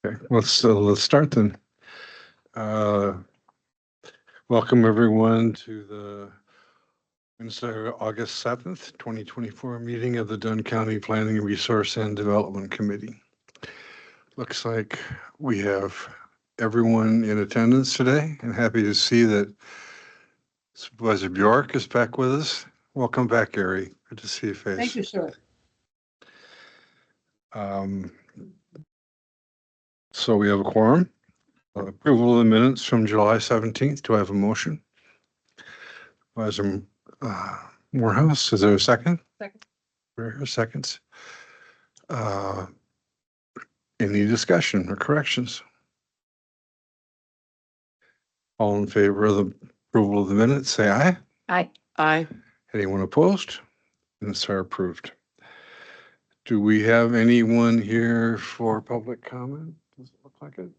Okay, let's start then. Welcome everyone to the Wednesday, August 7th, 2024 meeting of the Dunn County Planning Resource and Development Committee. Looks like we have everyone in attendance today, and happy to see that Supervisor Bjork is back with us. Welcome back, Gary. Good to see your face. Thank you, sir. So we have a quorum. Approval of the minutes from July 17th. Do I have a motion? Supervisor Morehouse, is there a second? Second. Rare seconds. Any discussion or corrections? All in favor of the approval of the minutes, say aye. Aye. Aye. Anyone opposed? Minutes are approved. Do we have anyone here for public comment? Does it look like it?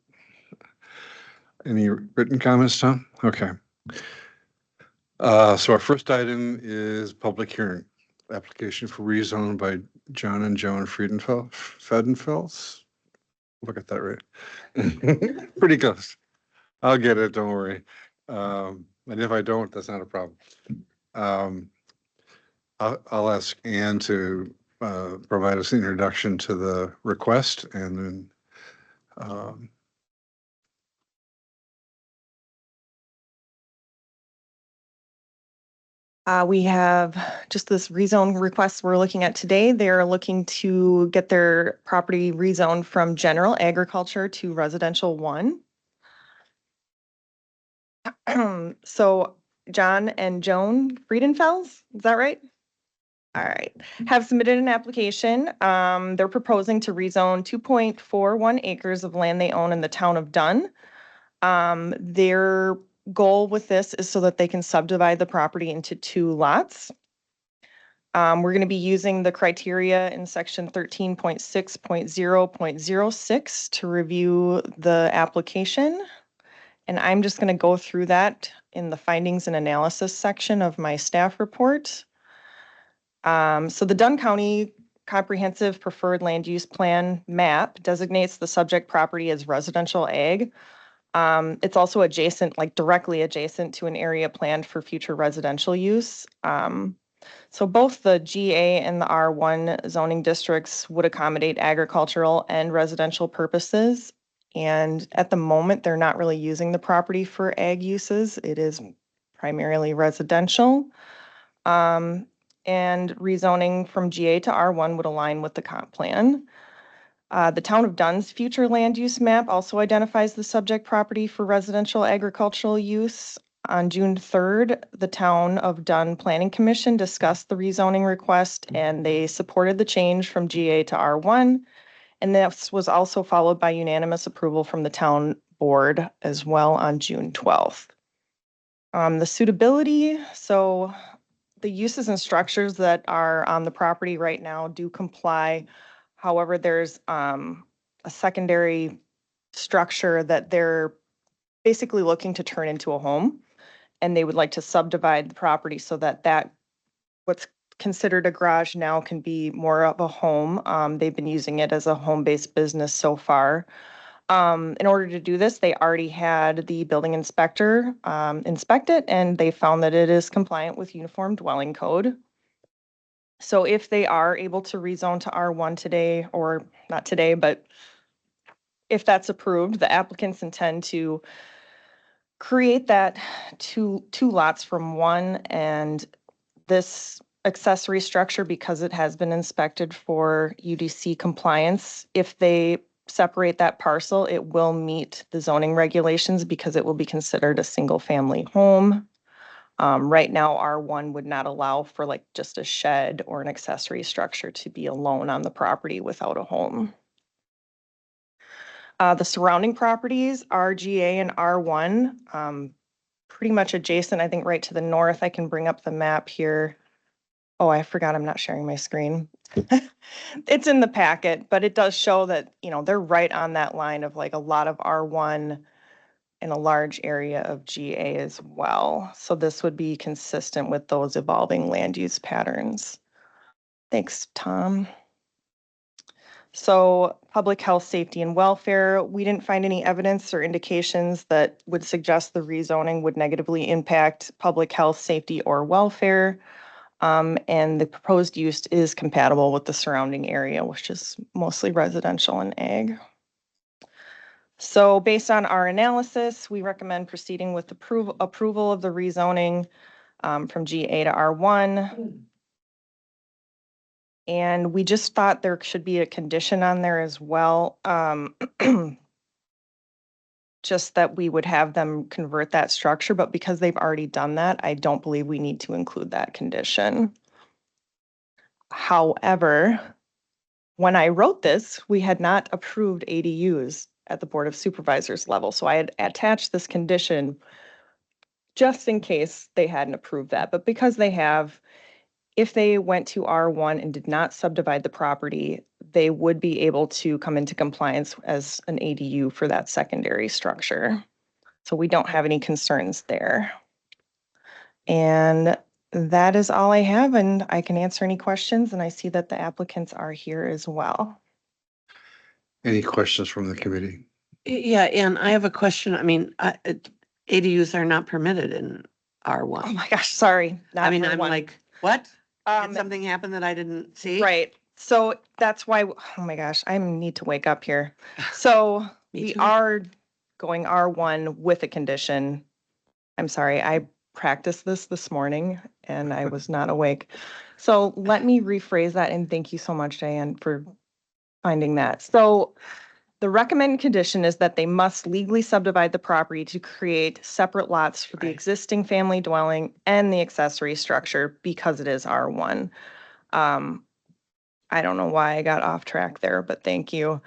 Any written comments, Tom? Okay. So our first item is public hearing. Application for rezone by John and Joan Friedenfels. Look at that right. Pretty close. I'll get it, don't worry. And if I don't, that's not a problem. I'll ask Ann to provide us an introduction to the request, and then we have just this rezone request we're looking at today. They're looking to get their property rezoned from general agriculture to residential 1. So John and Joan Friedenfels, is that right? All right, have submitted an application. They're proposing to rezone 2.41 acres of land they own in the town of Dunn. Their goal with this is so that they can subdivide the property into 2 lots. We're going to be using the criteria in section 13.6.0.06 to review the application. And I'm just going to go through that in the findings and analysis section of my staff report. So the Dunn County Comprehensive Preferred Land Use Plan map designates the subject property as residential ag. It's also adjacent, like directly adjacent to an area planned for future residential use. So both the GA and the R1 zoning districts would accommodate agricultural and residential purposes. And at the moment, they're not really using the property for ag uses. It is primarily residential. And rezoning from GA to R1 would align with the comp plan. The town of Dunn's future land use map also identifies the subject property for residential agricultural use. On June 3rd, the town of Dunn Planning Commission discussed the rezoning request, and they supported the change from GA to R1. And this was also followed by unanimous approval from the town board as well on June 12th. The suitability, so the uses and structures that are on the property right now do comply. However, there's a secondary structure that they're basically looking to turn into a home, and they would like to subdivide the property so that what's considered a garage now can be more of a home. They've been using it as a home-based business so far. In order to do this, they already had the building inspector inspect it, and they found that it is compliant with Uniform Dwelling Code. So if they are able to rezone to R1 today, or not today, but if that's approved, the applicants intend to create that two lots from 1, and this accessory structure, because it has been inspected for UDC compliance, if they separate that parcel, it will meet the zoning regulations because it will be considered a single family home. Right now, R1 would not allow for like just a shed or an accessory structure to be alone on the property without a home. The surrounding properties, RGA and R1, pretty much adjacent, I think right to the north. I can bring up the map here. Oh, I forgot I'm not sharing my screen. It's in the packet, but it does show that, you know, they're right on that line of like a lot of R1 and a large area of GA as well. So this would be consistent with those evolving land use patterns. Thanks, Tom. So public health, safety, and welfare, we didn't find any evidence or indications that would suggest the rezoning would negatively impact public health, safety, or welfare. And the proposed use is compatible with the surrounding area, which is mostly residential and ag. So based on our analysis, we recommend proceeding with approval of the rezoning from GA to R1. And we just thought there should be a condition on there as well. Just that we would have them convert that structure, but because they've already done that, I don't believe we need to include that condition. However, when I wrote this, we had not approved ADUs at the Board of Supervisors level. So I had attached this condition just in case they hadn't approved that. But because they have, if they went to R1 and did not subdivide the property, they would be able to come into compliance as an ADU for that secondary structure. So we don't have any concerns there. And that is all I have, and I can answer any questions, and I see that the applicants are here as well. Any questions from the committee? Yeah, and I have a question. I mean, ADUs are not permitted in Oh R1. my gosh, sorry. I mean, not I'm R1. like, what? Um, Did something happen that I didn't see? Right, so that's why, oh my gosh, I need to wake up here. So Me we too. are going R1 with a condition. I'm sorry, I practiced this morning and I was not awake. So let me rephrase that, and thank you so much, Diane, for finding that. So the recommended condition is that they must legally subdivide the property to create separate lots for the Right. existing family dwelling and the accessory structure because it is R1. I don't know why I got off track there, but thank you.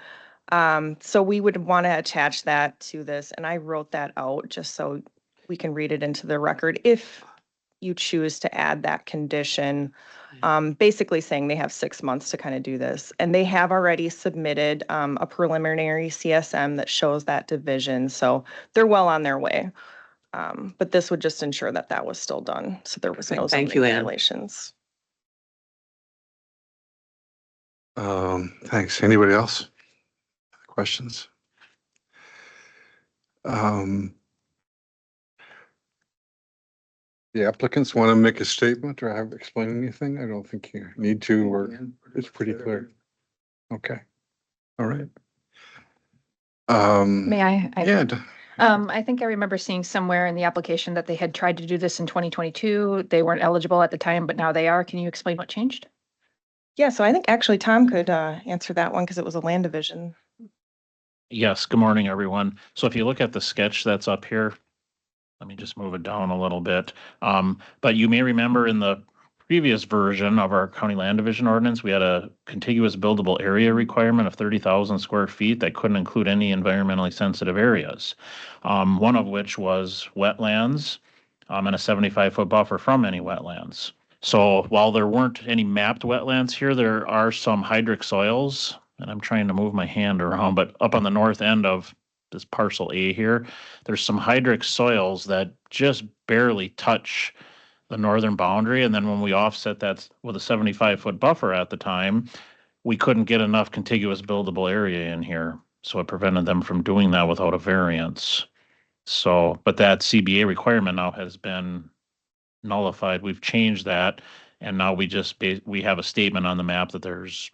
So we would want to attach that to this, and I wrote that out just so we can read it into the record if you choose to add that condition. Basically saying they have 6 months to kind of do this. And they have already submitted a preliminary CSM that shows that division. So they're well on their way. But this would just ensure that that was still done. So there was no Thank zoning you, Ann. violations. Thanks. Anybody else? Questions? The applicants want to make a statement or have explained anything? I don't think you need to, or it's pretty clear. Okay. All right. May I? Yeah. I think I remember seeing somewhere in the application that they had tried to do this in 2022. They weren't eligible at the time, but now they are. Can you explain what changed? Yeah, so I think actually Tom could answer that one because it was a land division. Yes, good morning, everyone. So if you look at the sketch that's up here, let me just move it down a little bit. But you may remember in the previous version of our county land division ordinance, we had a contiguous buildable area requirement of 30,000 square feet that couldn't include any environmentally sensitive areas. One of which was wetlands, and a 75-foot buffer from any wetlands. So while there weren't any mapped wetlands here, there are some hydric soils, and I'm trying to move my hand around, but up on the north end of this parcel A here, there's some hydric soils that just barely touch the northern boundary. And then when we offset that with a 75-foot buffer at the time, we couldn't get enough contiguous buildable area in here. So it prevented them from doing that without a variance. So, but that CBA requirement now has been nullified. We've changed that. And now we have a statement on the map that there's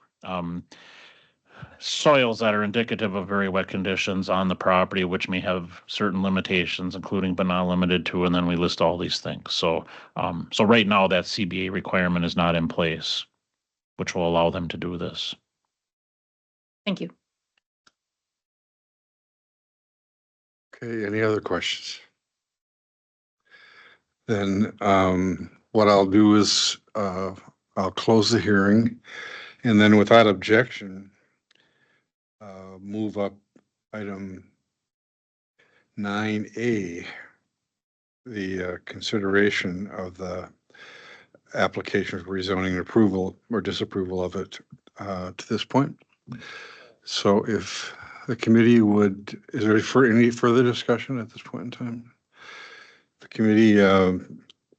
soils that are indicative of very wet conditions on the property, which may have certain limitations, including but not limited to, and then we list all these things. So, so right now that CBA requirement is not in place, which will allow them to do this. Thank you. Okay, any other questions? Then what I'll do is I'll close the hearing, and then without objection, move up item 9A, the consideration of the application for rezoning and approval or disapproval of it to this point. So if the committee would, is there any further discussion at this point in time? The committee,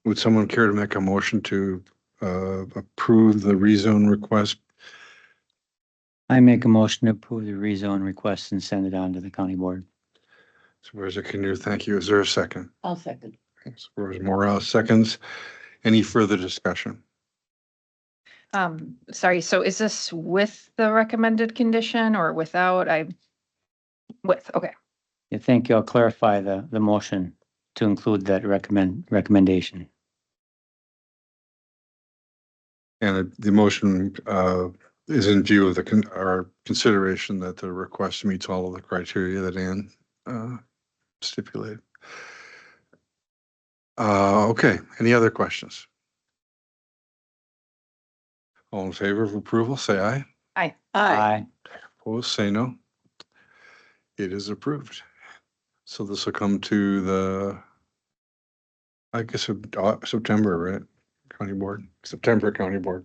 would someone care to make a motion to approve the rezone request I make a motion to approve the rezone request and send it on to the county board. Supervisor Kinnear, thank you. Is there a second? I'll second. Supervisor Morales seconds. Any further discussion? Sorry, so is this with the recommended condition or without? Okay. I think you'll clarify the motion to include that recommendation. And the motion is in view of our consideration that the request meets all of the criteria that Ann stipulated. Okay, any other questions? All in favor of approval, say aye. Aye. Aye. Opposed, say no. It is approved. So this will come to the, I guess, September, right? County Board, September County Board.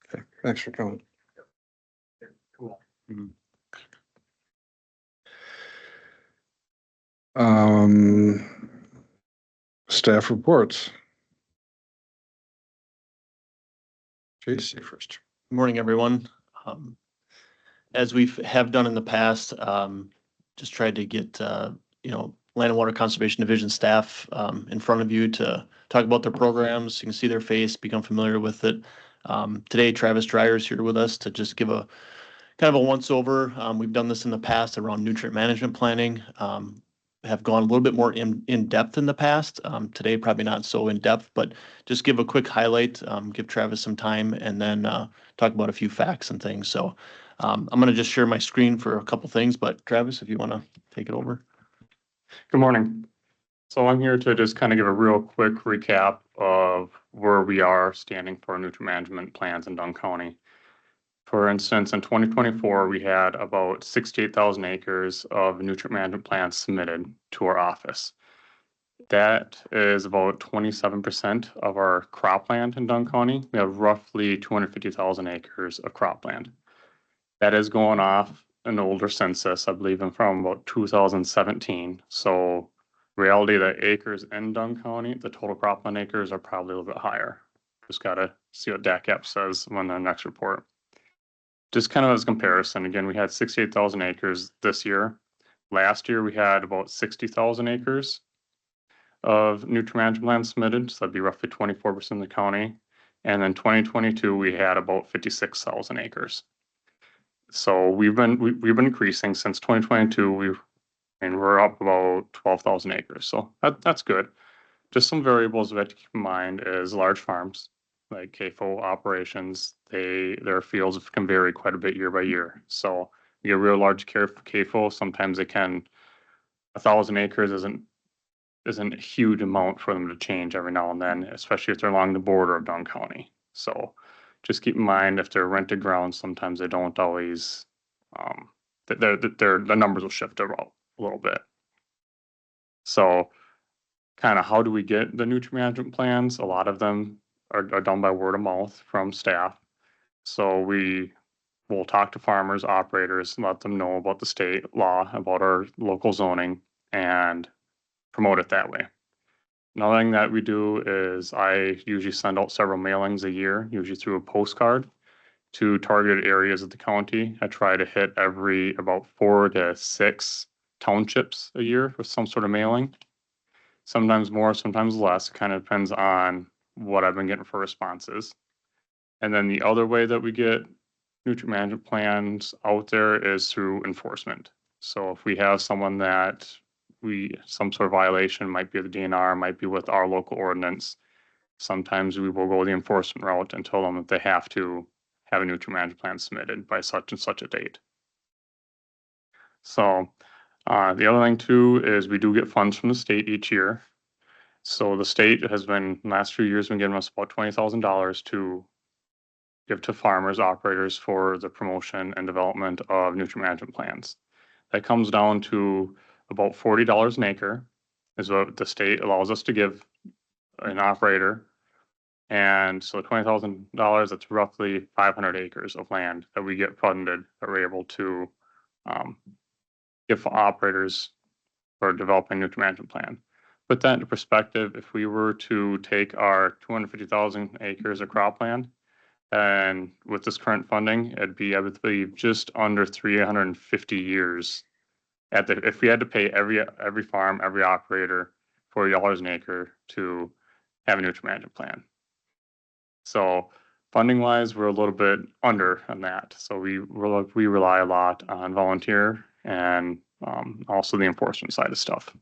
Okay, thanks for coming. Staff reports. JC first. Good morning, everyone. As we have done in the past, just tried to get, Land and Water Conservation Division staff in front of you to talk about their programs. You can see their face, become familiar with it. Today, Travis Dreyer is here with us to just give a kind of a once over. We've done this in the past around nutrient management planning. Have gone a little bit more in depth in the past. Today, probably not so in depth, but just give a quick highlight, give Travis some time, and then talk about a few facts and things. So I'm going to just share my screen for a couple things, but Travis, if you want to take it over. Good morning. So I'm here to just kind of give a real quick recap of where we are standing for nutrient management plans in Dunn County. For instance, in 2024, we had about 68,000 acres of nutrient management plans submitted to our office. That is about 27% of our cropland in Dunn County. We have roughly 250,000 acres of cropland. That is going off an older census, I believe, from about 2017. So reality, the acres in Dunn County, the total cropland acres are probably a little bit higher. Just got to see what DACAP says when the next report. Just kind of as a comparison, again, we had 68,000 acres this year. Last year, we had about 60,000 acres of nutrient management land submitted. So that'd be roughly 24% of the county. And then 2022, we had about 56,000 acres. So we've been increasing since 2022. We're up about 12,000 acres. So that's good. Just some variables we have to keep in mind is large farms like CAFO operations. Their fields can vary quite a bit year by year. So you get real large CAFO. Sometimes 1,000 acres isn't a huge amount for them to change every now and then, especially if they're along the border of Dunn County. So just keep in mind if they're rented ground, sometimes they don't always, the numbers will shift about a little bit. So kind of how do we get the nutrient management plans? A lot of them are done by word of mouth from staff. So we will talk to farmers, operators, let them know about the state law, about our local zoning, and promote it that way. Another thing that we do is I usually send out several mailings a year, usually through a postcard to targeted areas of the county. I try to hit every about 4 to 6 townships a year with some sort of mailing. Sometimes more, sometimes less. It kind of depends on what I've been getting for responses. And then the other way that we get nutrient management plans out there is through enforcement. So if we have someone that some sort of violation, might be the DNR, might be with our local ordinance, sometimes we will go the enforcement route and tell them that they have to have a nutrient management plan submitted by such and such a date. So the other thing too is we do get funds from the state each year. So the state has been, last few years, been giving us about $20,000 to give to farmers, operators for the promotion and development of nutrient management plans. That comes down to about $40 an acre is what the state allows us to give an operator. And so $20,000, that's roughly 500 acres of land that we get funded that we're able to give operators for developing nutrient management plan. Put that into perspective, if we were to take our 250,000 acres of cropland, And with this current funding, it'd be, I would believe, just under 350 years. If we had to pay every farm, every operator $40 an acre to have a nutrient management plan. So funding wise, we're a little bit under on that. So we rely a lot on volunteer and also the enforcement side of stuff.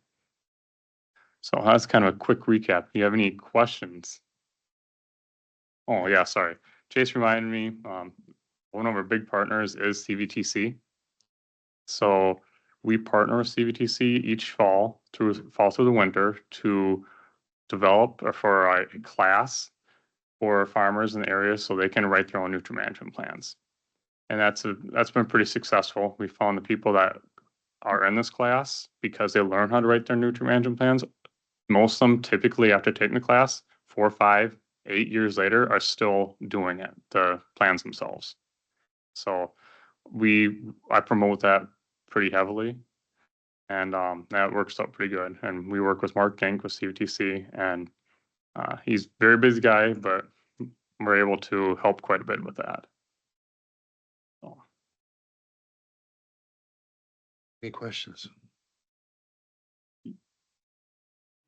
So that's kind of a quick recap. Do you have any questions? Oh yeah, sorry. Chase reminded me, one of our big partners is CVTC. So we partner with CVTC each fall through the winter to develop for a class for farmers in the area so they can write their own nutrient management plans. And that's been pretty successful. We found the people that are in this class, because they learn how to write their nutrient management plans, most of them typically after taking the class, 4, 5, 8 years later are still doing it, the plans themselves. So I promote that pretty heavily. And that works out pretty good. And we work with Mark Dink with CVTC, and he's a very busy guy, but we're able to help quite a bit with that. So. Any questions?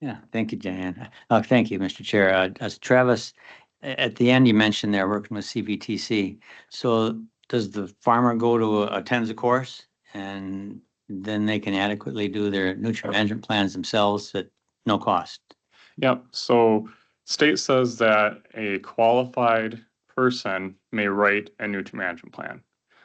Yeah, thank you, Diane. Thank you, Mr. Chair. As Travis, at the end, you mentioned they're working with CVTC. So does the farmer go to attend the course and then they can adequately do their nutrient management plans themselves at no cost? Yep. So state says that a qualified person may write a nutrient management plan.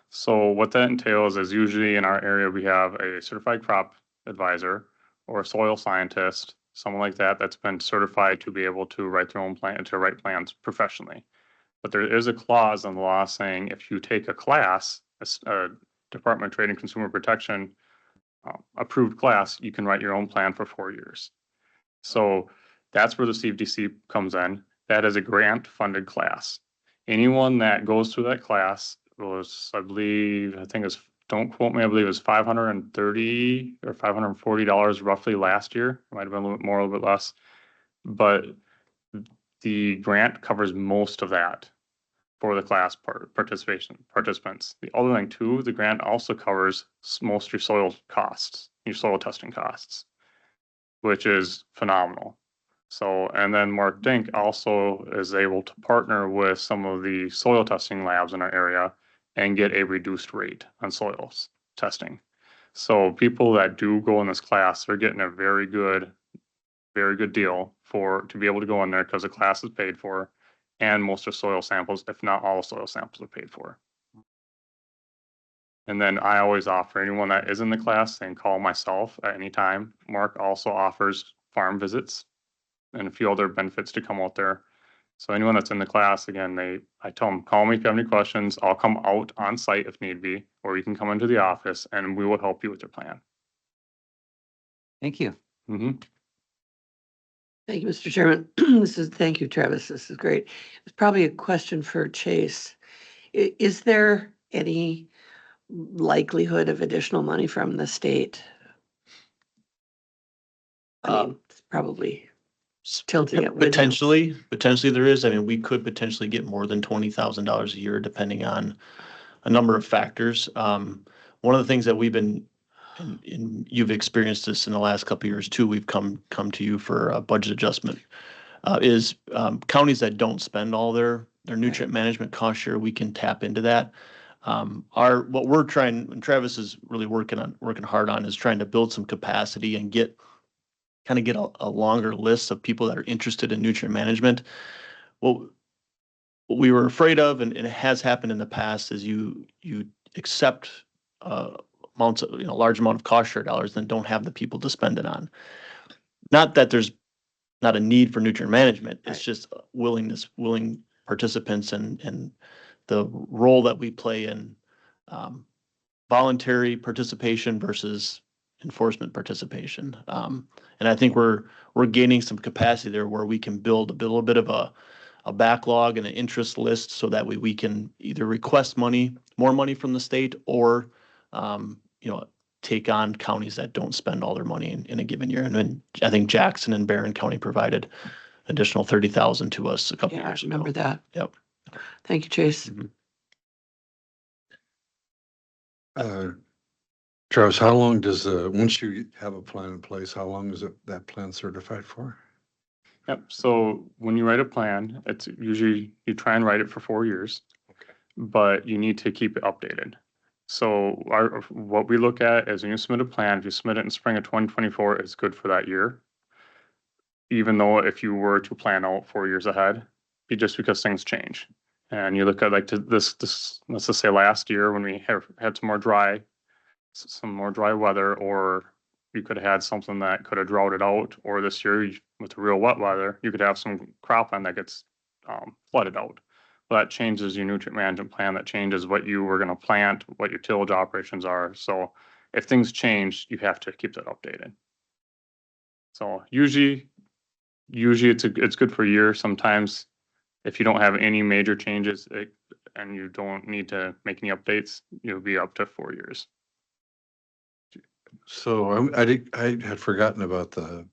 So what that entails is usually in our area, we have a certified crop advisor or a soil scientist, someone like that that's been certified to be able to write their own plan, to write plans professionally. But there is a clause in the law saying if you take a class, a Department of Trade and Consumer Protection approved class, you can write your own plan for 4 years. So that's where the CVTC comes in. That is a grant funded class. Anyone that goes through that class was, I believe, don't quote me, I believe it was $530 or $540 roughly last year. It might have been a little bit more, a little bit less. But the grant covers most of that for the class participants. The other thing too, the grant also covers most of your soil costs, your soil testing costs, which is phenomenal. So, and then Mark Dink also is able to partner with some of the soil testing labs in our area and get a reduced rate on soils testing. So people that do go in this class are getting a very good deal to be able to go in there, because the class is paid for and most of soil samples, if not all soil samples, are paid for. And then I always offer anyone that is in the class, they can call myself at any time. Mark also offers farm visits and a few other benefits to come out there. So anyone that's in the class, again, I tell them, call me if you have any questions. I'll come out on site if need be, or you can come into the office and we will help you with your plan. Thank you. Mm-hmm. Thank you, Mr. Chairman. Thank you, Travis. This is great. It's probably a question for Chase. Is there any likelihood of additional money from the state? I mean, it's probably tilting it. Potentially there is. I mean, we could potentially get more than $20,000 a year, depending on a number of factors. One of the things that we've been, and you've experienced this in the last couple of years too, we've come to you for a budget adjustment, is counties that don't spend all their nutrient management cost share, we can tap into that. What we're trying, and Travis is really working hard on, is trying to build some capacity and get a longer list of people that are interested in nutrient management. What we were afraid of, and it has happened in the past, is you accept amounts of, large amount of cost share dollars, then don't have the people to spend it on. Not that there's not a need for nutrient management, it's just willing participants and the role that we play in voluntary participation versus enforcement participation. And I think we're gaining some capacity there where we can build a little bit of a backlog and an interest list, so that way we can either request more money from the state, or take on counties that don't spend all their money in a given year. And then I think Jackson and Barron County provided additional $30,000 to us a couple years ago. I remember that. Yep. Thank you, Chase. Travis, how long does, once you have a plan in place, how long is that plan certified for? Yep, so when you write a plan, it's usually, you try and write it for 4 years. Okay. But you need to keep it updated. So what we look at is when you submit a plan, if you submit it in spring of 2024, it's good for that year. Even though if you were to plan out 4 years ahead, just because things change. And you look at like this, let's just say last year when we had some more dry weather, or you could have had something that could have droughted out, or this year with the real wet weather, you could have some cropland that gets flooded out. Well, that changes your nutrient management plan, that changes what you were gonna plant, what your tillage operations are. So if things change, you have to keep that updated. So usually it's good for a year. Sometimes if you don't have any major changes and you don't need to make any updates, you'll be up to 4 years. So I had forgotten about the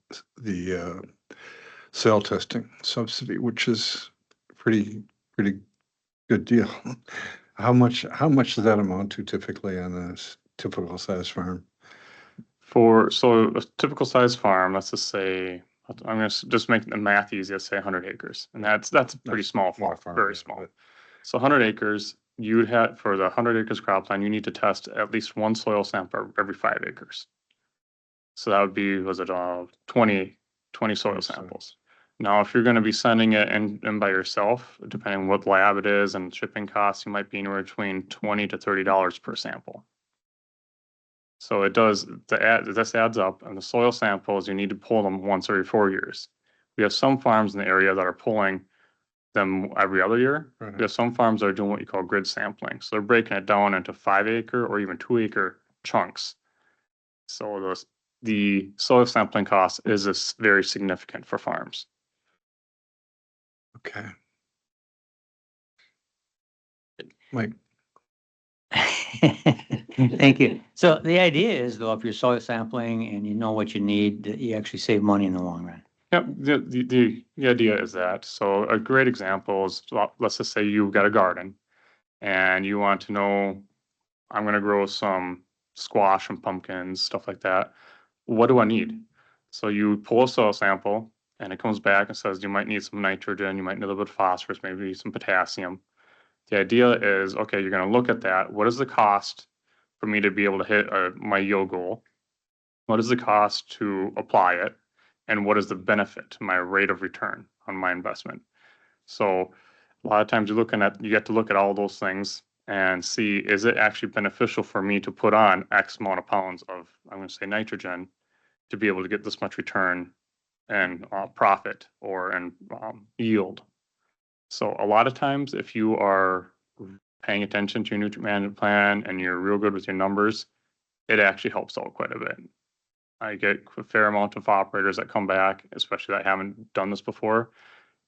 cell testing subsidy, which is pretty good deal. How much does that amount to typically on a typical size farm? So a typical size farm, let's just say, I'm gonna just make the math easy, let's say 100 acres, and that's a pretty small farm, very yeah, small. but- So 100 acres, you'd have, for the 100 acres cropland, you need to test at least one soil sample every 5 acres. So that would be, was it 20 soil Yes, samples. Now, if you're gonna be sending it in by yourself, depending on what lab it is and shipping costs, you might be anywhere between $20 to $30 per sample. So it does, this adds up, and the soil samples, you need to pull them once every 4 years. We have some farms in the area that are pulling them every other year. Right. We have some farms that are doing what you call grid sampling. So they're breaking it down into 5 acre or even 2 acre chunks. So the soil sampling cost is very significant for farms. Okay. Mike, Thank you. So the idea is though, if you're soil sampling and you know what you need, that you actually save money in the long run. Yep, the idea is that. So a great example is, let's just say you've got a garden and you want to know, I'm gonna grow some squash and pumpkins, stuff like that. What do I need? So you pull a soil sample and it comes back and says you might need some nitrogen, you might need a little bit of phosphorus, maybe some potassium. The idea is, okay, you're gonna look at that. What is the cost for me to be able to hit my yield goal? What is the cost to apply it? And what is the benefit, my rate of return on my investment? So a lot of times you get to look at all those things and see, is it actually beneficial for me to put on X amount of pounds of, I'm going to say nitrogen, to be able to get this much return and profit or and yield. So a lot of times if you are paying attention to your nutrient management plan and you're real good with your numbers, it actually helps out quite a bit. I get a fair amount of operators that come back, especially that haven't done this before.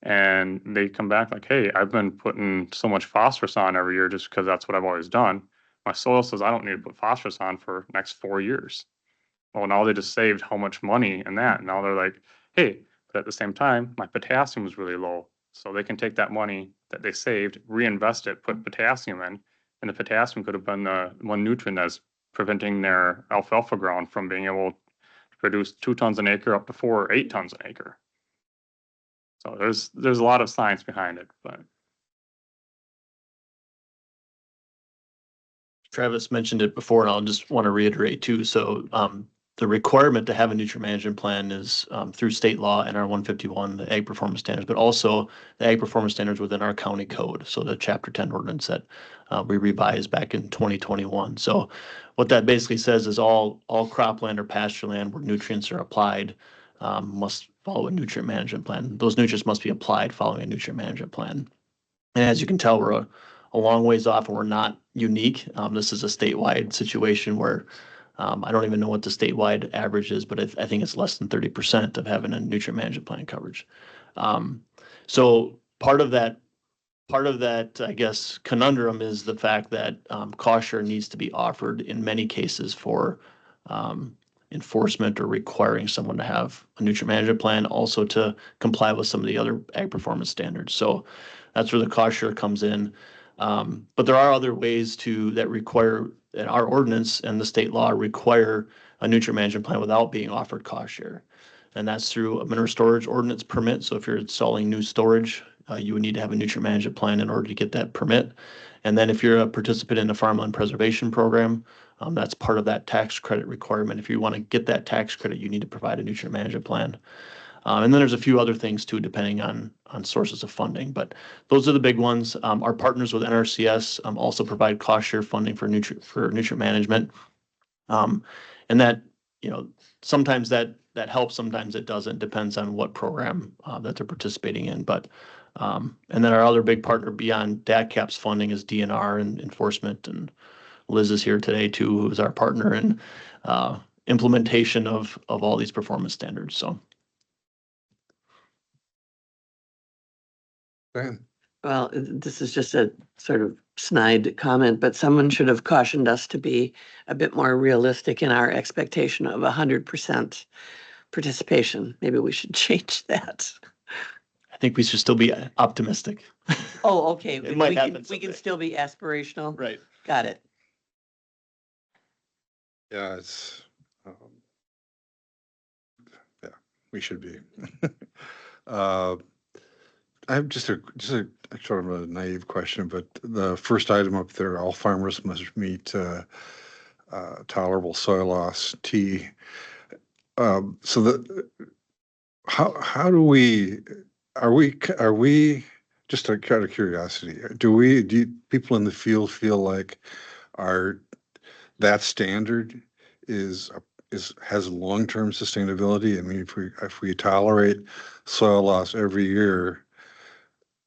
And they come back like, hey, I've been putting so much phosphorus on every year just because that's what I've always done. My soil says I don't need to put phosphorus on for next 4 years. Well, now they just saved how much money in that. Now they're like, hey, but at the same time, my potassium was really low. So they can take that money that they saved, reinvest it, put potassium in, and the potassium could have been the one nutrient that's preventing their alfalfa ground from being able produce 2 tons an acre up to 4 or 8 tons an acre. So there's a lot of science behind it, but Travis mentioned it before, and I'll just want to reiterate too. So the requirement to have a nutrient management plan is through state law and our 151, the ag performance standards, but also the ag performance standards within our county code. So the chapter 10 ordinance that we revised back in 2021. So what that basically says is all cropland or pasture land where nutrients are applied must follow a nutrient management plan. Those nutrients must be applied following a nutrient management plan. And as you can tell, we're a long ways off and we're not unique. This is a statewide situation where I don't even know what the statewide average is, but I think it's less than 30% of having a nutrient management plan coverage. So part of that, I guess, conundrum is the fact that cost share needs to be offered in many cases for enforcement or requiring someone to have a nutrient management plan, also to comply with some of the other ag performance standards. So That's where the cost share comes in. But there are other ways that require, that our ordinance and the state law require a nutrient management plan without being offered cost share. And that's through a mineral storage ordinance permit. So if you're installing new storage, you would need to have a nutrient management plan in order to get that permit. And then if you're a participant in the farmland preservation program, that's part of that tax credit requirement. If you want to get that tax credit, you need to provide a nutrient management plan. And then there's a few other things too, depending on sources of funding, but those are the big ones. Our partners with NRCS also provide cost share funding for nutrient management. And that, sometimes that helps, sometimes it doesn't, depends on what program that they're participating in. But and then our other big partner beyond DACAP's funding is DNR and enforcement, and Liz is here today too, who's our partner in implementation of all these performance standards. So. Dan? Well, this is just a sort of snide comment, but someone should have cautioned us to be a bit more realistic in our expectation of 100% participation. Maybe we should change that. I think we should still be optimistic. Oh, okay. It might happen We someday. can still be aspirational. Right. Got it. Yeah, it's, yeah, we should be. I have just a sort of a naive question, but the first item up there, all farmers must meet tolerable soil loss, T. So how do we, are we, just out of curiosity, do people in the field feel like that standard has long-term sustainability? I mean, if we tolerate soil loss every year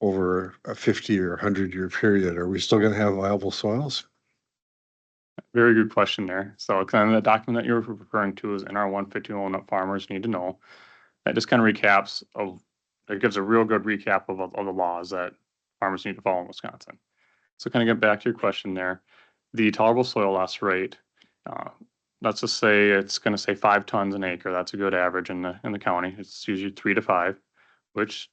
over a 50 or 100-year period, are we still going to have viable soils? Very good question there. So kind of the document that you're referring to is NR 151 that farmers need to know. That just kind of it gives a real good recap of the laws that farmers need to follow in Wisconsin. So kind of get back to your question there. The tolerable soil loss rate, let's just say it's going to say 5 tons an acre. That's a good average in the county. It's usually 3 to 5, which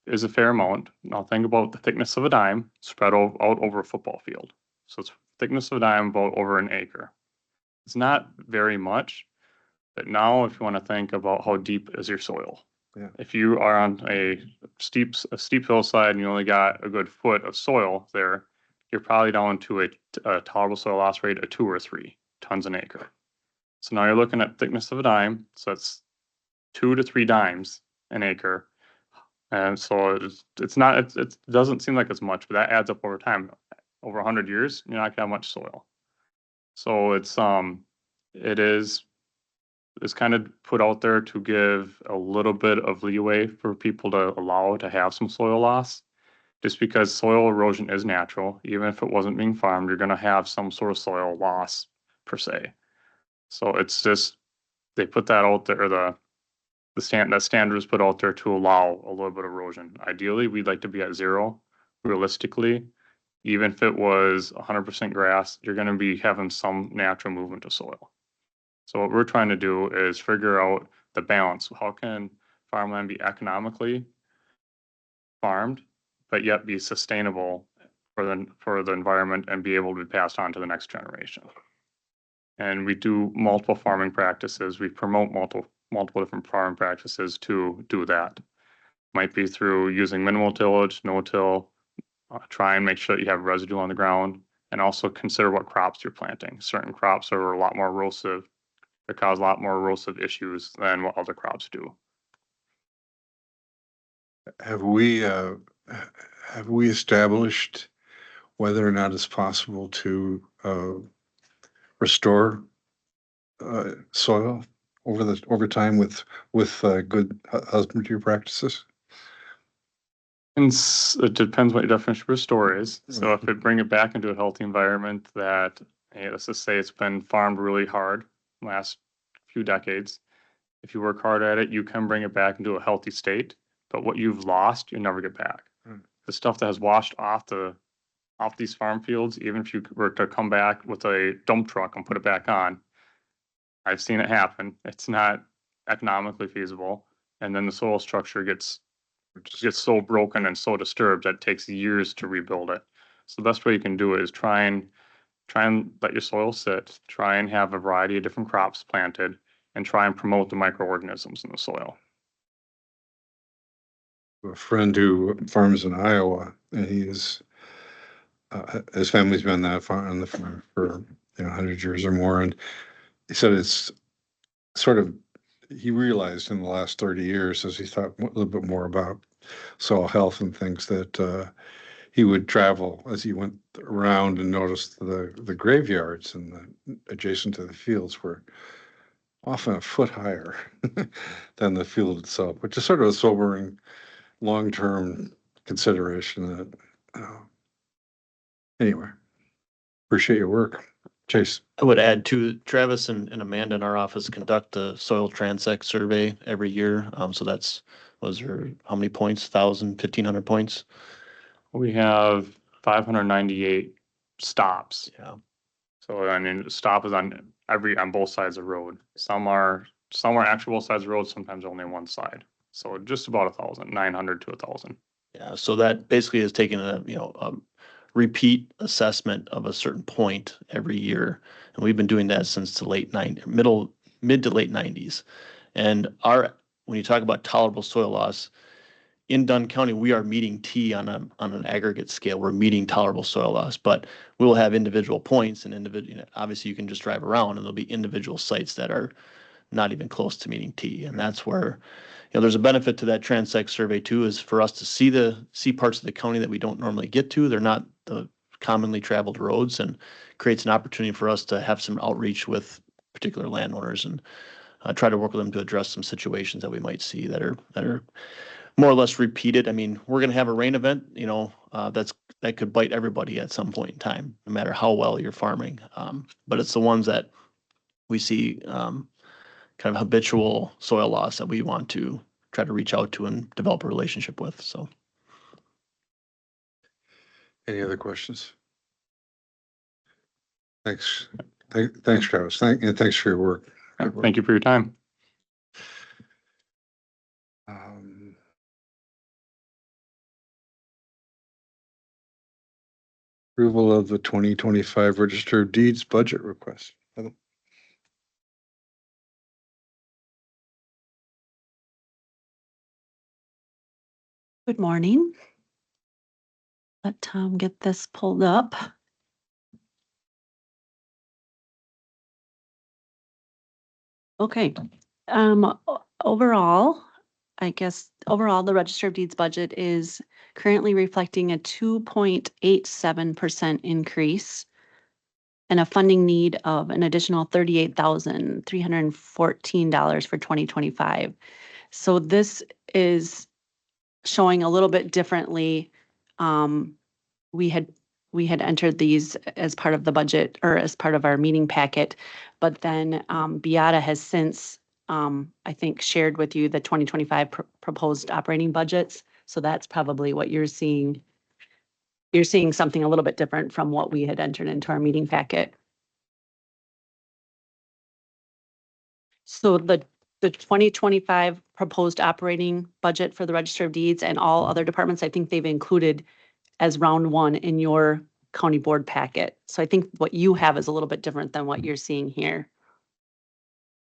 is a fair amount. Now think about the thickness of a dime spread out over a football field. So it's thickness of a dime about over an acre. It's not very much, but now if you want to think about how deep is your soil. Yeah. If you are on a steep hillside and you only got a good foot of soil there, you're probably down to a tolerable soil loss rate of 2 or 3 tons an acre. So now you're looking at thickness of a dime. So that's 2 to 3 dimes an acre. And so it doesn't seem like it's much, but that adds up over time. Over 100 years, you're not gonna have much soil. So it's kind of put out there to give a little bit of leeway for people to allow to have some soil loss, just because soil erosion is natural. Even if it wasn't being farmed, you're gonna have some sort of soil loss per se. So it's just, they put that out there, that standard was put out there to allow a little bit of erosion. Ideally, we'd like to be at 0. Realistically, even if it was 100% grass, you're going to be having some natural movement of soil. So what we're trying to do is figure out the balance. How can farmland be economically farmed, but yet be sustainable for the environment and be able to be passed on to the next generation? And we do multiple farming practices. We promote multiple different farming practices to do that. Might be through using minimal tillage, no-till, try and make sure that you have residue on the ground, and also consider what crops you're planting. Certain crops are a lot more erosive. They cause a lot more erosive issues than what other crops do. Have we established whether or not it's possible to restore soil over time with good husbandry practices? And it depends what your definition of restore is. So if it bring it back into a healthy environment that, hey, let's just say it's been farmed really hard last few decades. If you work hard at it, you can bring it back into a healthy state. But what you've lost, you never get back. The stuff that has washed off these farm fields, even if you were to come back with a dump truck and put it back on, I've seen it happen. It's not economically feasible. And then the soil structure gets It just gets so broken and so disturbed that it takes years to rebuild it. So the best way you can do it is try and let your soil sit, try and have a variety of different crops planted, and try and promote the microorganisms in the soil. A friend who farms in Iowa, and his family's been on the farm for 100 years or more, and he said it's sort of, he realized in the last 30 years as he thought a little bit more about soil health and things that he would travel as he went around and noticed the graveyards and adjacent to the fields were often a foot higher than the field itself, which is sort of a sobering long-term consideration that, anyway, appreciate your work. Chase. I would add to Travis and Amanda in our office conduct a soil transect survey every year. So that's, was there, how many points? 1,000, 1,500 points? We have 598 stops. Yeah. So I mean, the stop is on both sides of the road. Some are actually both sides of the road, sometimes only one side. So just about 1,000, 900 to 1,000. Yeah. So that basically is taking a repeat assessment of a certain point every year. And we've been doing that since the mid to late 90s. And when you talk about tolerable soil loss, in Dunn County, we are meeting T on an aggregate scale. We're meeting tolerable soil loss, but we will have individual points and obviously you can just drive around and there'll be individual sites that are not even close to meeting T. And that's where, there's a benefit to that transect survey too, is for us to see parts of the county that we don't normally get to. They're not the commonly traveled roads, and creates an opportunity for us to have some outreach with particular landowners and try to work with them to address some situations that we might see that are more or less repeated. I mean, we're going to have a rain event, that could bite everybody at some point in time, no matter how well you're farming. But it's the ones that we see kind of habitual soil loss that we want to try to reach out to and develop a relationship with. So, Any other questions? Thanks. Thanks, Travis. And thanks for your work. Thank you for your time. Approval of the 2025 Register of Deeds budget request. Good morning. Let Tom get this pulled up. Okay, overall, the Register of Deeds budget is currently reflecting a 2.87% increase and a funding need of an additional $38,314 for 2025. So this is showing a little bit differently. We had entered these as part of the budget or as part of our meeting packet, but then Beata has since, I think, shared with you the 2025 proposed operating budgets. So that's probably what you're seeing. You're seeing something a little bit different from what we had entered into our meeting packet. So the 2025 proposed operating budget for the Register of Deeds and all other departments, I think they've included as round one in your county board packet. So I think what you have is a little bit different than what you're seeing here.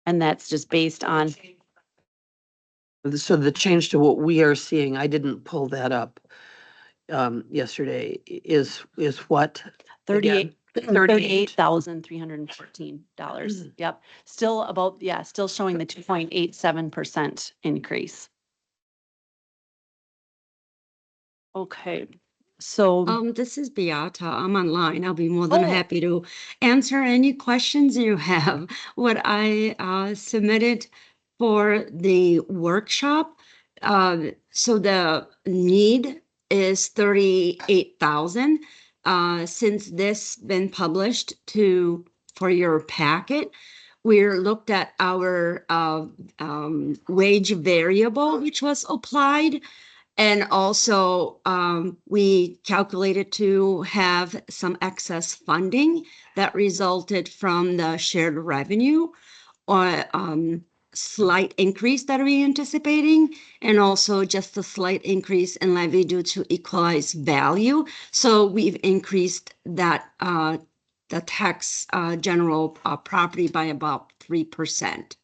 And that's just based on. So the change to what we are seeing, I didn't pull that up yesterday, is what? $38,314. Yep. Still showing the 2.87% increase. Okay. So this is Beata. I'm online. I'll be more than happy to answer any questions you have. What I submitted for the workshop, so the need is 38,000. Since this been published for your packet, we're looked at our wage variable, which was applied. And also, we calculated to have some excess funding that resulted from the shared revenue. slight increase that we're anticipating, and also just a slight increase in levy due to equalized value. So we've increased that, the tax, general, property by about 3%.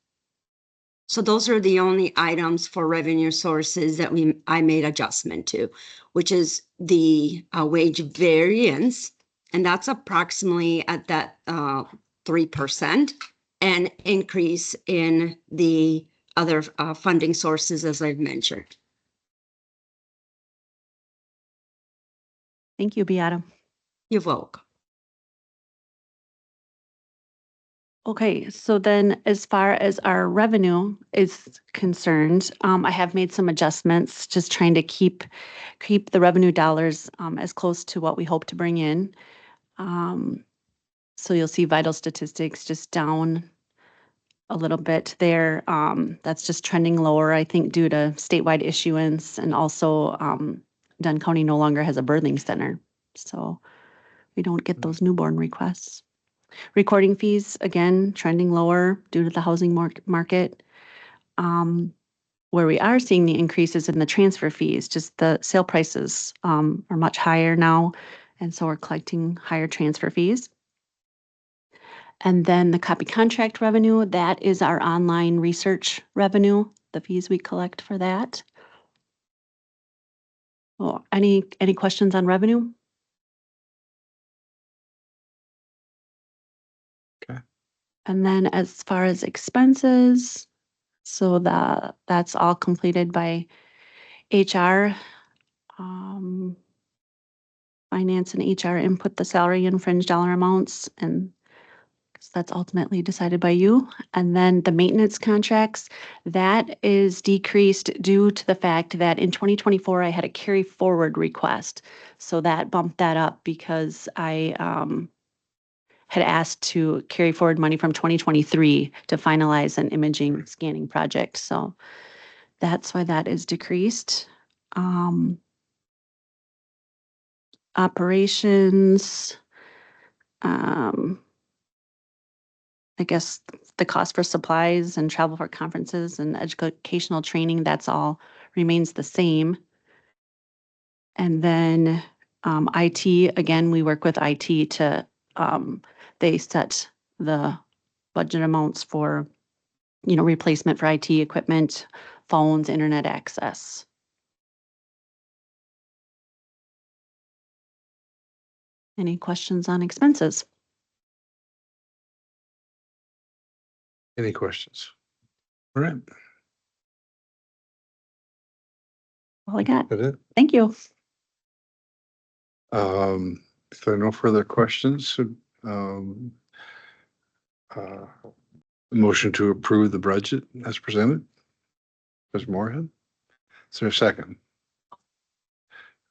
So those are the only items for revenue sources that I made adjustment to, which is the wage variance, and that's approximately at that 3%, and increase in the other funding sources, as I've mentioned. Thank you, Beata. You're welcome. Okay, so then as far as our revenue is concerned, I have made some adjustments, just trying to keep the revenue dollars as close to what we hope to bring in. So you'll see vital statistics just down a little bit there. That's just trending lower, I think, due to statewide issuance, and also Dunn County no longer has a birthing center, so we don't get those newborn requests. Recording fees, again, trending lower due to the housing market. Where we are seeing the increases in the transfer fees, just the sale prices are much higher now, and so we're collecting higher transfer fees. And then the copy contract revenue, that is our online research revenue, the fees we collect for that. Well, any questions on revenue? Okay. And then as far as expenses, so that's all completed by HR. Finance and HR input the salary and fringe dollar amounts, and that's ultimately decided by you. And then the maintenance contracts, that is decreased due to the fact that in 2024, I had a carry forward request. So that bumped that up because I had asked to carry forward money from 2023 to finalize an imaging scanning project. So that's why that is decreased. Operations, I guess the cost for supplies and travel for conferences and educational training, that's all remains the same. And then IT, again, we work with IT to, they set the budget amounts for, replacement for IT equipment, phones, internet access. Any questions on expenses? Any questions? All right, All I got. that it? Thank you. If there are no further questions, motion to approve the budget as presented. Ms. Moorhead, is there a second?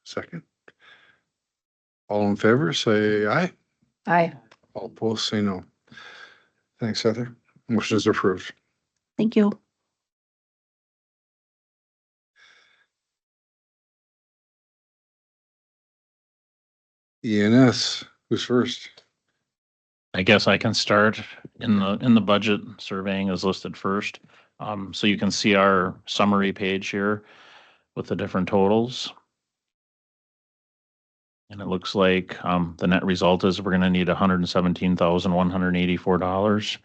Second. All in favor, say aye. Aye. All opposed, say no. Thanks, Heather. Motion is approved. Thank you. ENS, who's first? I guess I can start in the budget. Surveying is listed first. So you can see our summary page here with the different totals. And it looks like the net result is we're going to need $117,184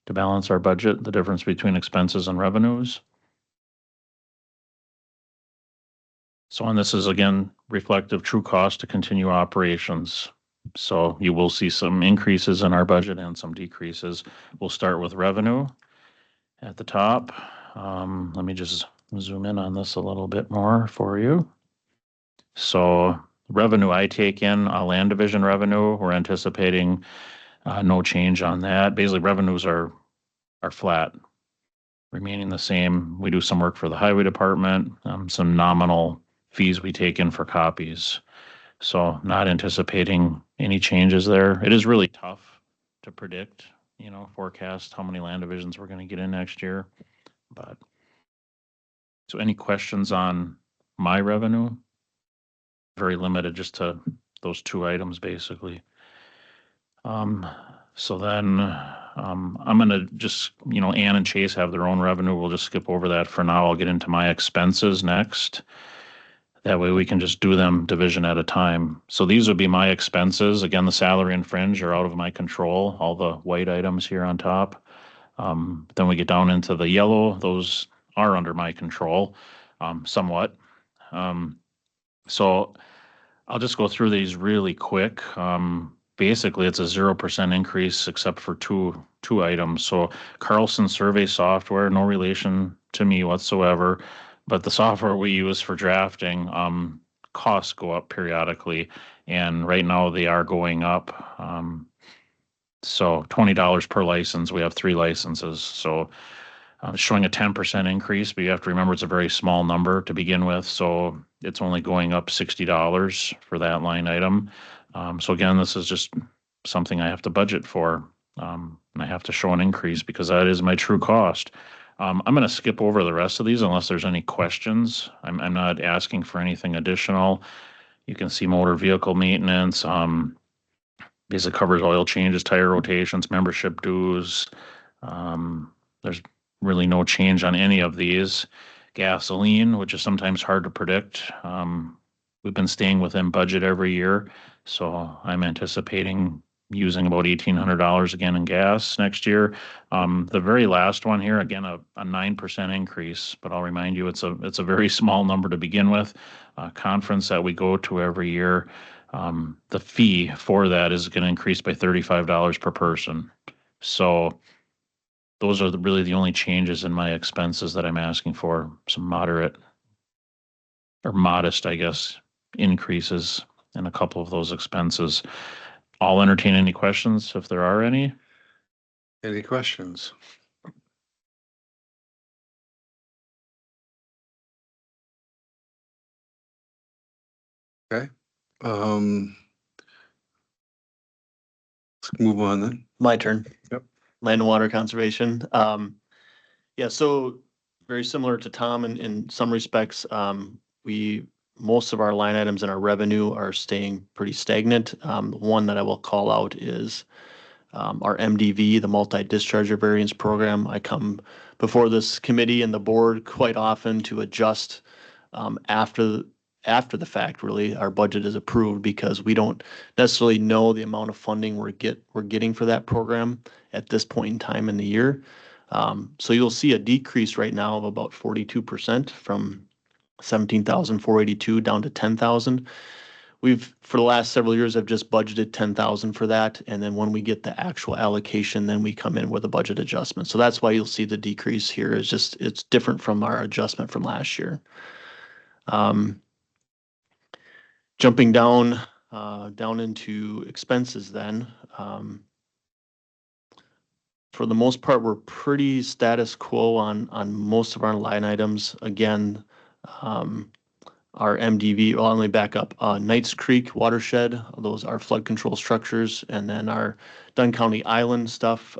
to balance our budget, the difference between expenses and revenues. So, and this is again reflective true cost to continue operations. So you will see some increases in our budget and some decreases. We'll start with revenue at the top. Let me just zoom in on this a little bit more for you. So revenue I take in, land division revenue, we're anticipating no change on that. Basically, revenues are flat, remaining the same. We do some work for the highway department, some nominal fees we take in for copies. So not anticipating any changes there. It is really tough to predict, forecast how many land divisions we're going to get in next year. But so any questions on my revenue? Very limited just to those two items basically. So then I'm gonna just, Ann and Chase have their own revenue. We'll just skip over that for now. I'll get into my expenses next. That way we can just do them division at a time. So these would be my expenses. Again, the salary and fringe are out of my control, all the white items here on top. Then we get down into the yellow, those are under my control, somewhat. So I'll just go through these really quick. Basically, it's a 0% increase except for two items. So Carlson Survey Software, no relation to me whatsoever, but the software we use for drafting, costs go up periodically, and right now they are going up. So $20 per license. We have 3 licenses, so showing a 10% increase, but you have to remember it's a very small number to begin with, so it's only going up $60 for that line item. So again, this is just something I have to budget for, and I have to show an increase because that is my true cost. I'm going to skip over the rest of these unless there's any questions. I'm not asking for anything additional. You can see motor vehicle maintenance. Basically covers oil changes, tire rotations, membership dues. There's really no change on any of these. Gasoline, which is sometimes hard to predict. We've been staying within budget every year, so I'm anticipating using about $1,800 again in gas next year. The very last one here, again, a 9% increase, but I'll remind you, it's a very small number to begin with. Conference that we go to every year, the fee for that is going to increase by $35 per person. So those are really the only changes in my expenses that I'm asking for. Some moderate or modest, I guess, increases in a couple of those expenses. I'll entertain any questions if there are any. Any questions? Okay. Let's move on then. My turn. Yep. Land and Water Conservation. Yeah, so very similar to Tom in some respects. Most of our line items in our revenue are staying pretty stagnant. One that I will call out is our MDV, the Multi-Discharger Variance Program. I come before this committee and the board quite often to adjust after the fact, really. Our budget is approved because we don't necessarily know the amount of funding we're getting for that program at this point in time in the year. So you'll see a decrease right now of about 42% from 17,482 down to 10,000. For the last several years, I've just budgeted 10,000 for that. And then when we get the actual allocation, then we come in with a budget adjustment. So that's why you'll see the decrease here. It's different from our adjustment from last year. Jumping down into expenses then. For the most part, we're pretty status quo on most of our line items. Again, our MDV, well, let me back up. Knights Creek watershed, those are flood control structures, and then our Dunn County Island stuff,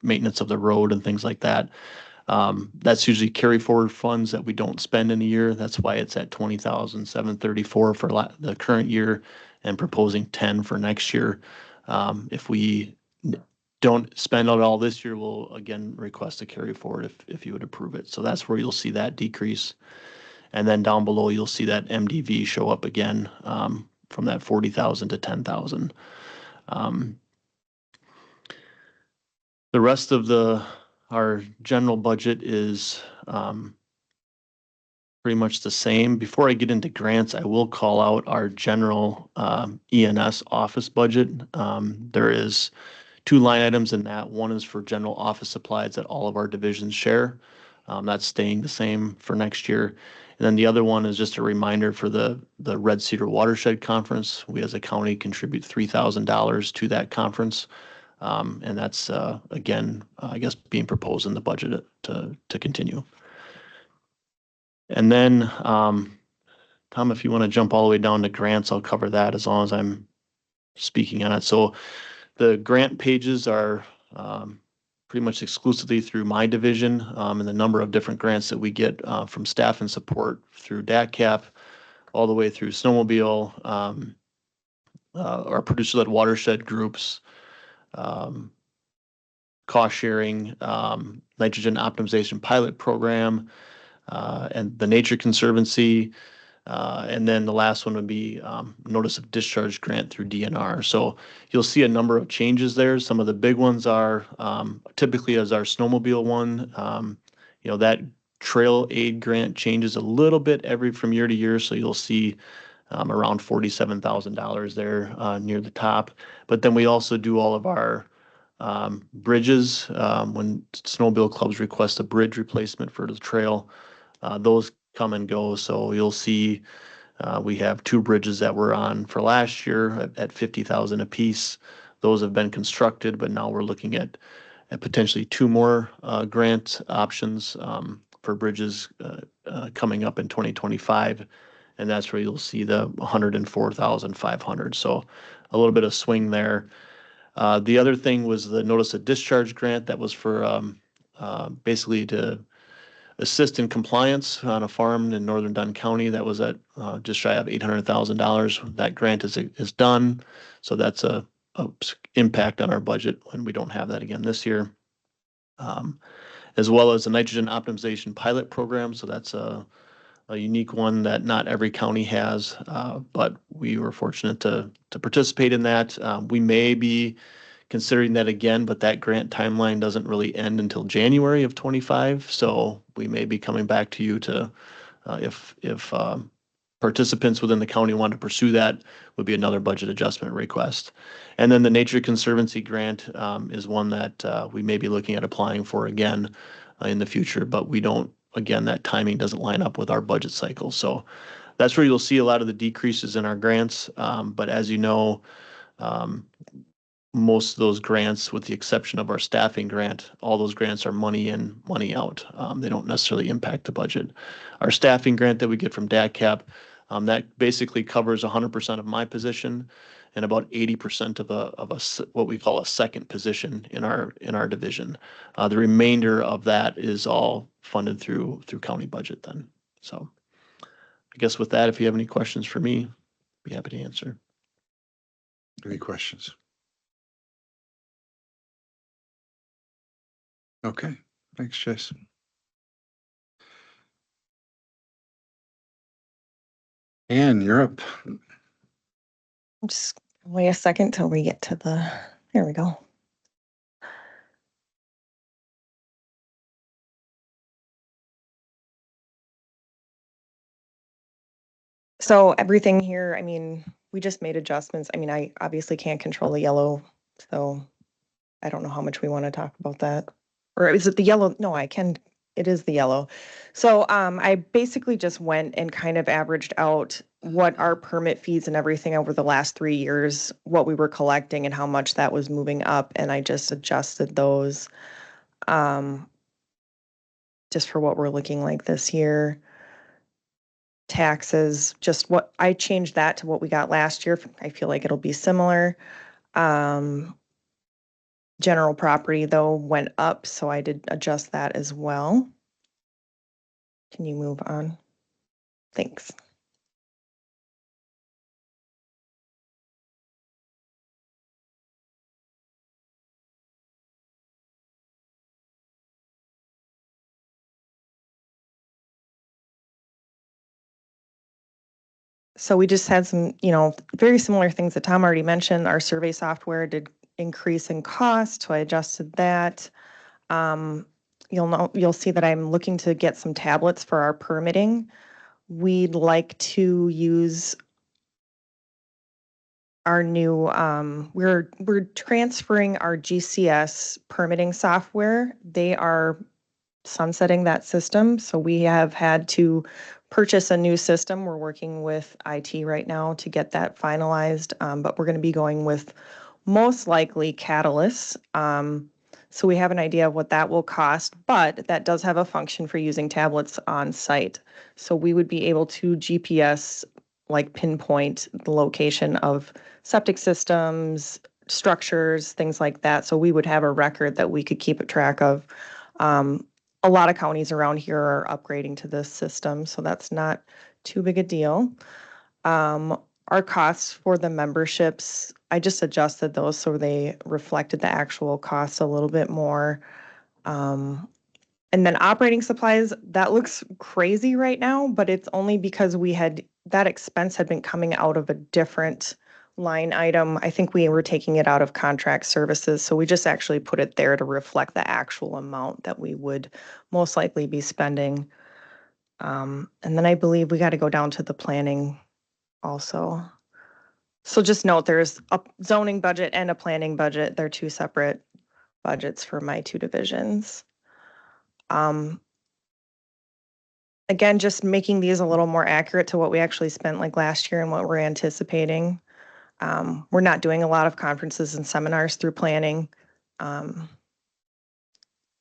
maintenance of the road and things like that. That's usually carry forward funds that we don't spend in a year. That's why it's at 20,734 for the current year and proposing 10 for next year. If we don't spend it all this year, we'll again request a carry forward if you would approve it. So that's where you'll see that decrease. And then down below, you'll see that MDV show up again from that 40,000 to 10,000. The rest of our general budget is pretty much the same. Before I get into grants, I will call out our general ENS office budget. There is 2 line items in that. One is for general office supplies that all of our divisions share. That's staying the same for next year. And then the other one is just a reminder for the Red Cedar Watershed Conference. We as a county contribute $3,000 to that conference. And that's, again, I guess being proposed in the budget to continue. And then, Tom, if you want to jump all the way down to grants, I'll cover that as long as I'm speaking on it. So the grant pages are pretty much exclusively through my division, and the number of different grants that we get from staff and support through DATCAP, all the way through snowmobile, our producer-led watershed groups, cost sharing, nitrogen optimization pilot program, and the Nature Conservancy. And then the last one would be notice of discharge grant through DNR. So you'll see a number of changes there. Some of the big ones are typically as our snowmobile one, that trail aid grant changes a little bit from year to year. So you'll see around $47,000 there near the top. But then we also do all of our bridges when snowmobile clubs request a bridge replacement for the trail. Those come and go. So you'll see we have 2 bridges that were on for last year at 50,000 apiece. Those have been constructed, but now we're looking at potentially 2 more grant options for bridges coming up in 2025. And that's where you'll see the 104,500. So a little bit of swing there. The other thing was the notice of discharge grant that was for basically to assist in compliance on a farm in northern Dunn County. That was at just shy of $800,000. That grant is done. So that's a impact on our budget when we don't have that again this year. As well as the nitrogen optimization pilot program. So that's a unique one that not every county has, but we were fortunate to participate in that. We may be considering that again, but that grant timeline doesn't really end until January of 25. So we may be coming back to you to, if participants within the county want to pursue that, would be another budget adjustment request. And then the Nature Conservancy grant is one that we may be looking at applying for again in the future, but we don't, again, that timing doesn't line up with our budget cycle. So that's where you'll see a lot of the decreases in our grants. But as you know, most of those grants, with the exception of our staffing grant, all those grants are money in, money out. They don't necessarily impact the budget. Our staffing grant that we get from DACAP, that basically covers 100% of my position and about 80% of what we call a second position in our division. The remainder of that is all funded through county budget then. So I guess with that, if you have any questions for me, I'd be happy to answer. Any questions? Okay, thanks, Jason. Ann, you're up. Just wait a second till we get to there we go. So everything here, I mean, we just made adjustments. I mean, I obviously can't control the yellow, so I don't know how much we want to talk about that. Or is it the yellow? No, I can, it is the yellow. So I basically just went and kind of averaged out what our permit fees and everything over the last 3 years, what we were collecting and how much that was moving up. And I just adjusted those just for what we're looking like this year. Taxes, just what I changed that to what we got last year. I feel like it'll be similar. General property though went up, so I did adjust that as well. Can you move on? Thanks. So we just had some, very similar things that Tom already mentioned. Our survey software did increase in cost, so I adjusted that. You'll see that I'm looking to get some tablets for our permitting. We'd like to use our new, we're transferring our GCS permitting software. They are sunsetting that system, so we have had to purchase a new system. We're working with IT right now to get that finalized, but we're going to be going with most likely Catalyst. So we have an idea of what that will cost, but that does have a function for using tablets on site. So we would be able to GPS, like pinpoint the location of septic systems, structures, things like that. So we would have a record that we could keep a track of. A lot of counties around here are upgrading to this system, so that's not too big a deal. Our costs for the memberships I just adjusted those so they reflected the actual costs a little bit more. And then operating supplies, that looks crazy right now, but it's only because that expense had been coming out of a different line item. I think we were taking it out of contract services, so we just actually put it there to reflect the actual amount that we would most likely be spending. And then I believe we got to go down to the planning also. So just note, there's a zoning budget and a planning budget. They're two separate budgets for my two divisions. Again, just making these a little more accurate to what we actually spent like last year and what we're anticipating. We're not doing a lot of conferences and seminars through planning. And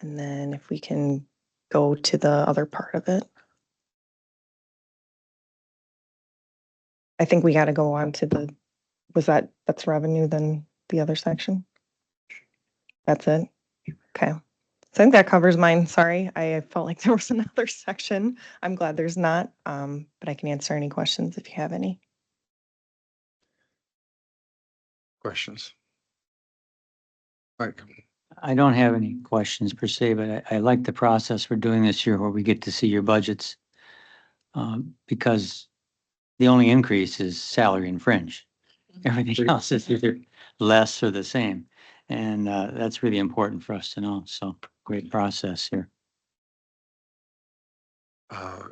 then if we can go to the other part of it. I think we got to go on to that's revenue, then the other section? That's it? Okay. So I think that covers mine. Sorry, I felt like there was another section. I'm glad there's not, but I can answer any questions if you have any. Questions? Mike? I don't have any questions per se, but I like the process we're doing this year where we get to see your budgets. Because the only increase is salary and fringe. Everything else is either less or the same. And that's really important for us to know. So great process here.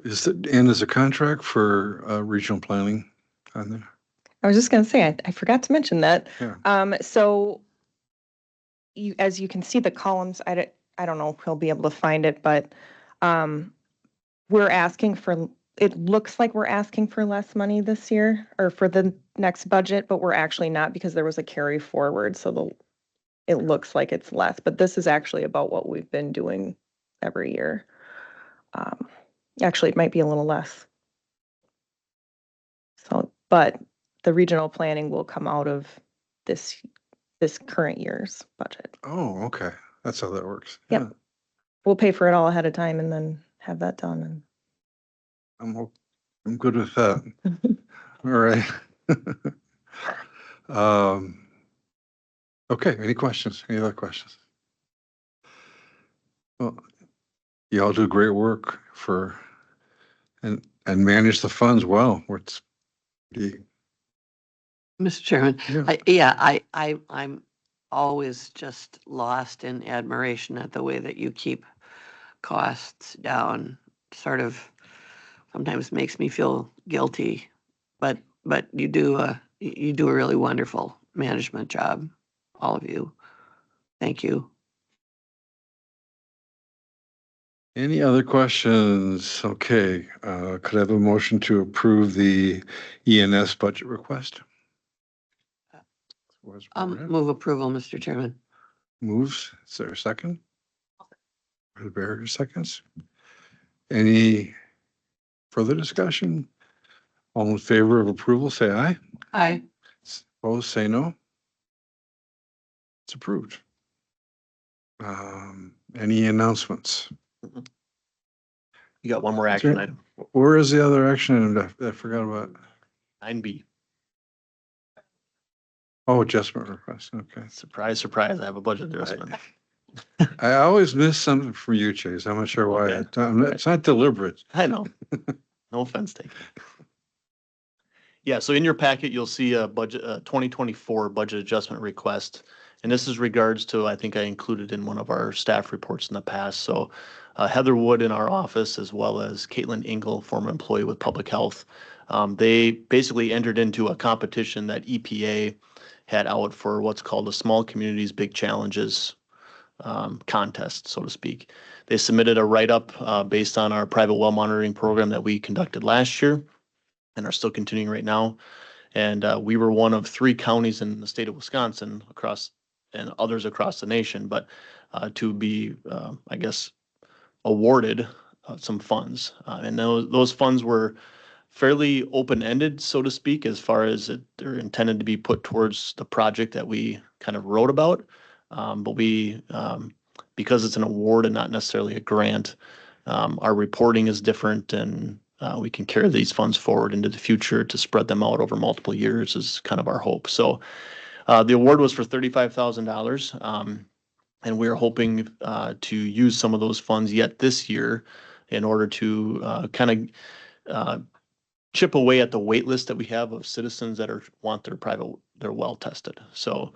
Is a contract for regional planning on there? I was just going to say, I forgot to mention that. Yeah. So as you can see the columns, I don't know if he'll be able to find it, but we're asking for, it looks like we're asking for less money this year or for the next budget, but we're actually not because there was a carry forward. So it looks like it's less, but this is actually about what we've been doing every year. Actually, it might be a little less. So, but the regional planning will come out of this current year's budget. Oh, okay. That's how that works. Yep. Yeah. We'll pay for it all ahead of time and then have that done. I'm good with that. All right. Okay, any questions? Any other questions? Well, y'all do great work and manage the funds well. It's pretty, Mr. Chairman, yeah. I'm always just lost in admiration at the way that you keep costs down. Sort of sometimes makes me feel guilty, but you do a really wonderful management job, all of you. Thank you. Any other questions? Okay, could I have a motion to approve the ENS budget request? Move approval, Mr. Chairman. Moves. Is there a second? The barrier seconds. Any further discussion? All in favor of approval, say aye. Aye. Opposed, say no. It's approved. Any announcements? You got one more action item, Where is the other action item that I forgot about? 9B. Oh, adjustment request. Okay. Surprise, surprise, I have a budget adjustment. I always miss something from you, Chase. I'm not sure why. Okay. It's not deliberate. I know. No offense taken. Yeah, so in your packet, you'll see a 2024 budget adjustment request. And this is regards to, I think I included in one of our staff reports in the past. So Heather Wood in our office, as well as Caitlin Engel, former employee with Public Health, they basically entered into a competition that EPA had out for what's called a Small Communities Big Challenges contest, so to speak. They submitted a write-up based on our private well monitoring program that we conducted last year and are still continuing right now. And we were one of 3 counties in the state of Wisconsin and others across the nation, but to be, I guess, awarded some funds. And those funds were fairly open-ended, so to speak, as far as they're intended to be put towards the project that we kind of wrote about. But we, because it's an award and not necessarily a grant, our reporting is different, and we can carry these funds forward into the future to spread them out over multiple years is kind of our hope. So The award was for $35,000. And we're hoping to use some of those funds yet this year in order to kind of chip away at the wait list that we have of citizens that want their well tested. So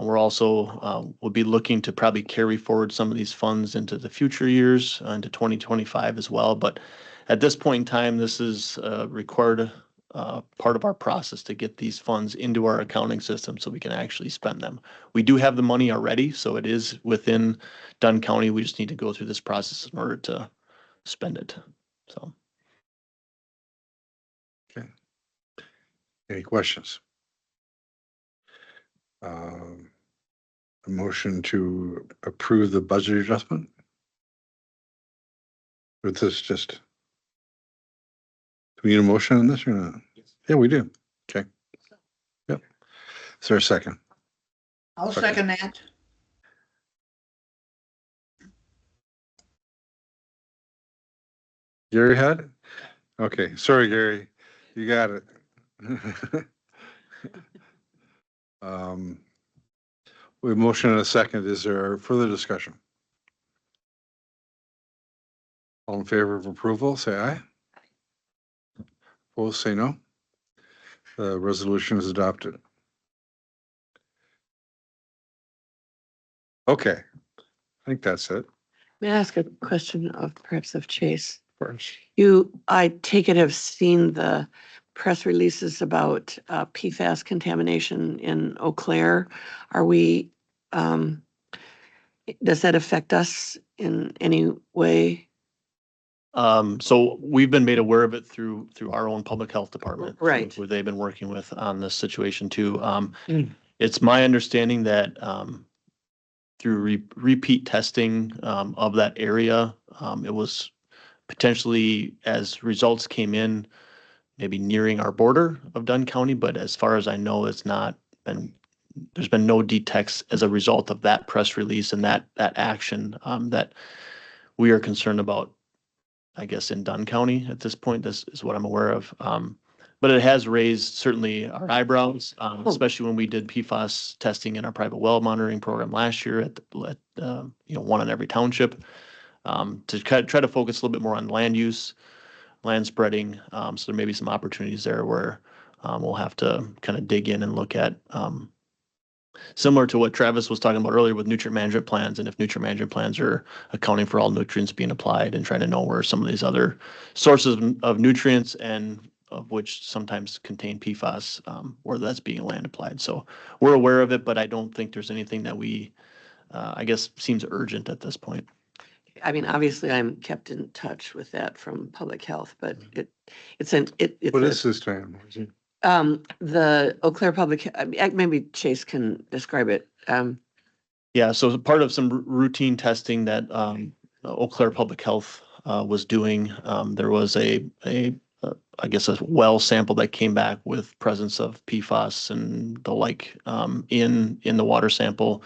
we're also we'll be looking to probably carry forward some of these funds into the future years, into 2025 as well. But at this point in time, this is required part of our process to get these funds into our accounting system so we can actually spend them. We do have the money already, so it is within Dunn County. We just need to go through this process in order to spend it. So. Any questions? A motion to approve the budget adjustment? Or this just? Do we need a motion on this or not? Yeah, we do. Okay. Yep. Is there a second? I'll second that. Gary had it? Okay, sorry, Gary. You got it. We have motion and a second. Is there further discussion? All in favor of approval, say aye. Opposed, say no. The resolution is adopted. Okay, I think that's it. May I ask a question of perhaps of Chase? Of course. You, I take it, have seen the press releases about PFAS contamination in Eau Claire. Are we, does that affect us in any way? So we've been made aware of it through our own public health department. Right. Who they've been working with on this situation too. Mm. It's my understanding that through repeat testing of that area, it was potentially, as results came in, maybe nearing our border of Dunn County, but as far as I know, it's not been, there's been no detects as a result of that press release and that action that we are concerned about, I guess, in Dunn County at this point. This is what I'm aware of. But it has raised certainly our eyebrows, especially when we did PFAS testing in our private well monitoring program last year at one in every township, to try to focus a little bit more on land use, land spreading. So there may be some opportunities there where we'll have to kind of dig in and look at, similar to what Travis was talking about earlier with nutrient management plans, and if nutrient management plans are accounting for all nutrients being applied and trying to know where some of these other sources of nutrients and of which sometimes contain PFAS, where that's being land applied. So we're aware of it, but I don't think there's anything that we, I guess, seems urgent at this point. I mean, obviously, I'm kept in touch with that from public health, but it's What is this time? the Eau Claire Public, maybe Chase can describe it. Yeah, so part of some routine testing that Eau Claire Public Health was doing, there was I guess a well sample that came back with presence of PFAS and the like in the water sample.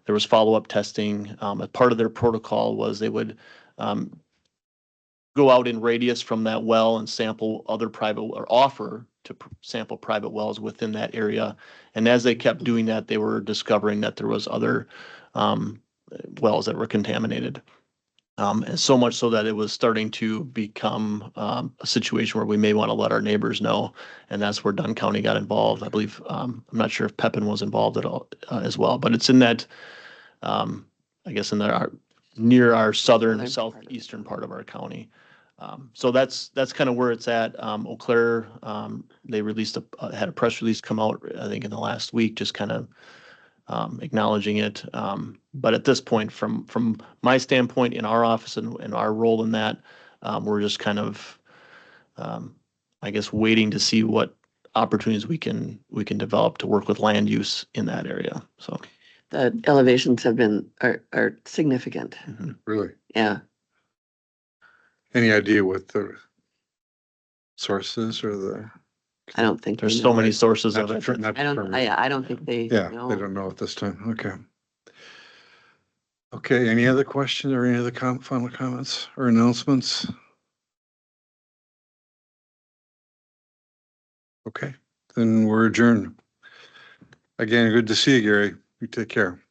There was follow-up testing. A part of their protocol was they would go out in radius from that well and sample other private, or offer to sample private wells within that area. And as they kept doing that, they were discovering that there was other wells that were contaminated. And so much so that it was starting to become a situation where we may want to let our neighbors know. And that's where Dunn County got involved. I believe, I'm not sure if Pepin was involved at all as well, but it's in that, I guess near our southeastern part of our county. So that's kind of where it's at. Eau Claire, they had a press release come out, I think in the last week, just kind of acknowledging it. But at this point, from my standpoint in our office and our role in that, we're just kind of, I guess, waiting to see what opportunities we can develop to work with land use in that area. So The elevations are significant. Really? Yeah. Any idea what the sources or the? I don't think there's they so know. many sources of Not it. determined. I don't think they Yeah, know. they don't know at this time. Okay. Okay, any other questions or any other final comments or announcements? Okay, then we're adjourned. Again, good to see you, Gary. You take care.